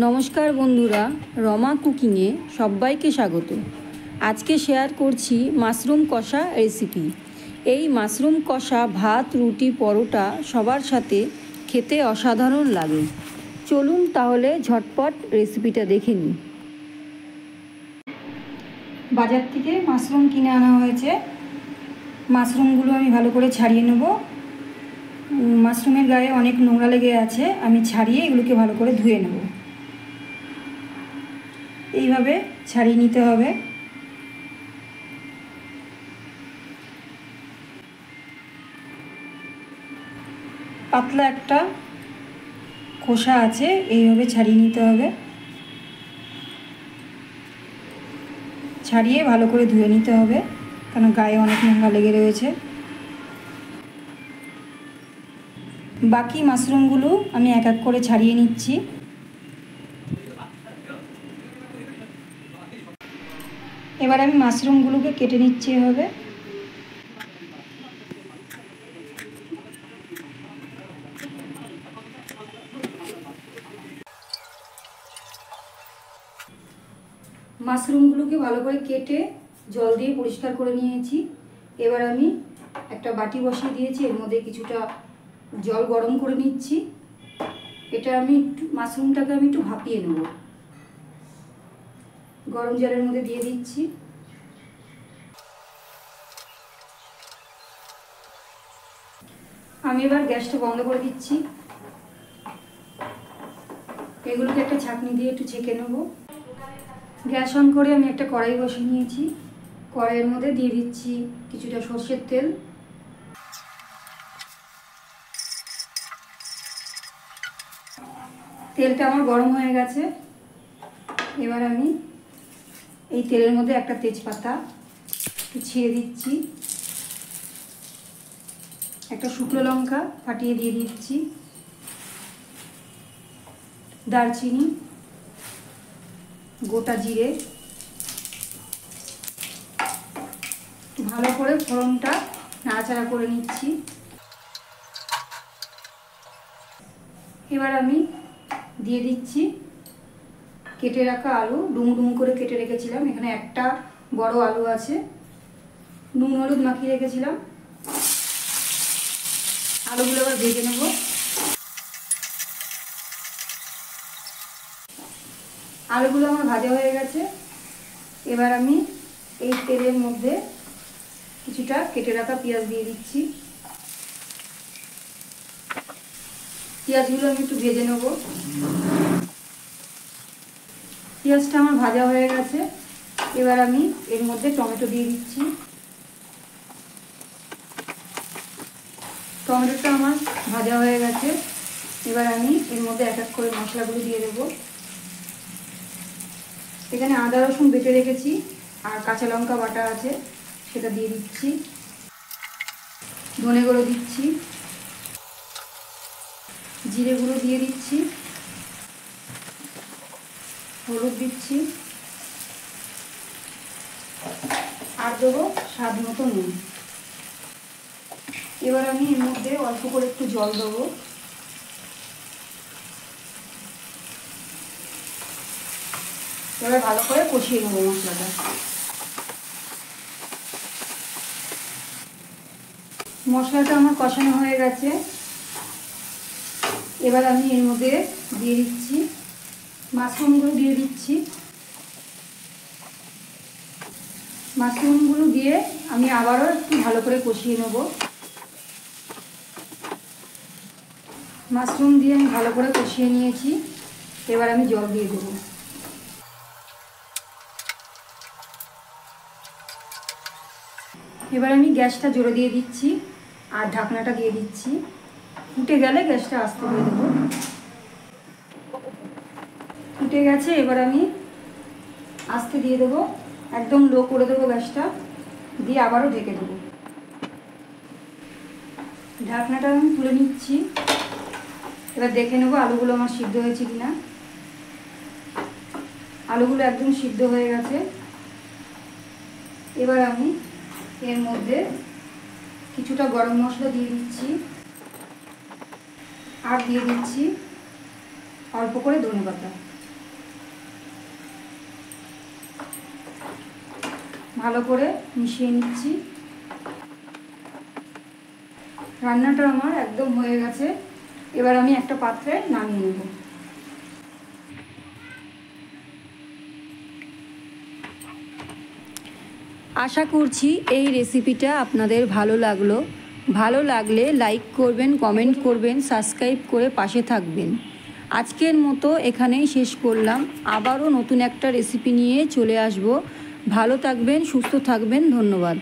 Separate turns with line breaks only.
নমস্কার বন্ধুরা, রমা কুকিংয়ে সবাইকে স্বাগত। আজকে শেয়ার করছি মাশরুম কষা রেসিপি। এই মাশরুম কষা ভাত, রুটি, পরোটা সবার সাথে খেতে অসাধারণ লাগে। চলুন তাহলে ঝটপট রেসিপিটা দেখে নিই। বাজার থেকে মাশরুম কিনে আনা হয়েছে। মাশরুমগুলো আমি ভালো করে ছাড়িয়ে নেব। মাশরুমের গায়ে অনেক নোংরা লেগে আছে, আমি ছাড়িয়ে এগুলোকে ভালো করে ধুয়ে নেব। এইভাবে ছাড়িয়ে নিতে হবে। পাতলা একটা খোসা আছে, এইভাবে ছাড়িয়ে নিতে হবে। ছাড়িয়ে ভালো করে ধুয়ে নিতে হবে, কারণ গায়ে অনেক নোংরা লেগে রয়েছে। বাকি মাশরুমগুলো আমি এক এক করে ছাড়িয়ে নিচ্ছি। এবার আমি মাশরুমগুলোকে কেটে নিচ্ছি এভাবে। মাশরুমগুলোকে ভালো করে কেটে জল দিয়ে পরিষ্কার করে নিয়েছি। এবার আমি একটা বাটি বসিয়ে দিয়েছি, এর মধ্যে কিছুটা জল গরম করে নিচ্ছি। এটা আমি মাশরুমটাকে আমি একটু ভাপিয়ে নেব। গরম জলের মধ্যে দিয়ে দিচ্ছি। আমি এবার গ্যাসটা বন্ধ করে দিচ্ছি। এগুলোকে একটা ছাঁকনি দিয়ে একটু ছেঁকে নেব। গ্যাস অন করে আমি একটা কড়াই বসিয়ে নিয়েছি। কড়াইয়ের মধ্যে দিয়ে দিচ্ছি কিছুটা সর্ষের তেল। তেলটা আমার গরম হয়ে গেছে। এবার আমি এই তেলের মধ্যে একটা তেজপাতা একটু ছিঁড়ে দিচ্ছি, একটা শুকনো লঙ্কা ফাটিয়ে দিয়ে দিচ্ছি, দারচিনি, গোটা জিরে। ভালো করে ফোড়নটা নাড়াচাড়া করে নিচ্ছি। এবার আমি দিয়ে দিচ্ছি কেটে রাখা আলু। ডুমো ডুমো করে কেটে রেখেছিলাম, এখানে একটা বড় আলু আছে। নুন হলুদ মাখিয়ে রেখেছিলাম। আলুগুলো এবার ভেজে নেব। আলুগুলো আমার ভাজা হয়ে গেছে। এবার আমি এই তেলের মধ্যে কিছুটা কেটে রাখা পেঁয়াজ দিয়ে দিচ্ছি। পেঁয়াজগুলো আমি একটু ভেজে নেব। পেঁয়াজটা আমার ভাজা হয়ে গেছে। এবার আমি এর মধ্যে টমেটো দিয়ে দিচ্ছি। টমেটোটা আমার ভাজা হয়ে গেছে। এবার আমি এর মধ্যে এক এক করে মশলাগুলো দিয়ে দেবো। এখানে আদা রসুন বেটে রেখেছি আর কাঁচা লঙ্কা বাটা আছে, সেটা দিয়ে দিচ্ছি। ধনে গুঁড়ো দিচ্ছি, জিরে গুঁড়ো দিয়ে দিচ্ছি, হলুদ দিচ্ছি, আর দেবো স্বাদ মতো নুন। এবার আমি এর মধ্যে অল্প করে একটু জল দেবো। এবার ভালো করে কষিয়ে নেবো মশলাটা। মশলাটা আমার কষানো হয়ে গেছে। এবার আমি এর মধ্যে দিয়ে দিচ্ছি মাশরুমগুলো দিয়ে দিচ্ছি। মাশরুমগুলো দিয়ে আমি আবারও একটু ভালো করে কষিয়ে নেব। মাশরুম দিয়ে আমি ভালো করে কষিয়ে নিয়েছি। এবার আমি জল দিয়ে দেবো। এবার আমি গ্যাসটা জোরে দিয়ে দিচ্ছি আর ঢাকনাটা দিয়ে দিচ্ছি। ফুটে গেলে গ্যাসটা আস্তে করে দেবো। ফুটে গেছে, এবার আমি আস্তে দিয়ে দেবো, একদম লো করে দেবো গ্যাসটা, দিয়ে আবারও ঢেকে দেবো। ঢাকনাটা আমি তুলে নিচ্ছি। এবার দেখে নেবো আলুগুলো আমার সিদ্ধ হয়েছে কিনা। আলুগুলো একদম সিদ্ধ হয়ে গেছে। এবার আমি এর মধ্যে কিছুটা গরম মশলা দিয়ে দিচ্ছি আর দিয়ে দিচ্ছি অল্প করে ধনেপাতা। ভালো করে মিশিয়ে নিচ্ছি। রান্নাটা আমার একদম হয়ে গেছে। এবার আমি একটা পাত্রে নামিয়ে নেব। আশা করছি এই রেসিপিটা আপনাদের ভালো লাগলো। ভালো লাগলে লাইক করবেন, কমেন্ট করবেন, সাবস্ক্রাইব করে পাশে থাকবেন। আজকের মতো এখানেই শেষ করলাম। আবারও নতুন একটা রেসিপি নিয়ে চলে আসব। ভালো থাকবেন, সুস্থ থাকবেন। ধন্যবাদ।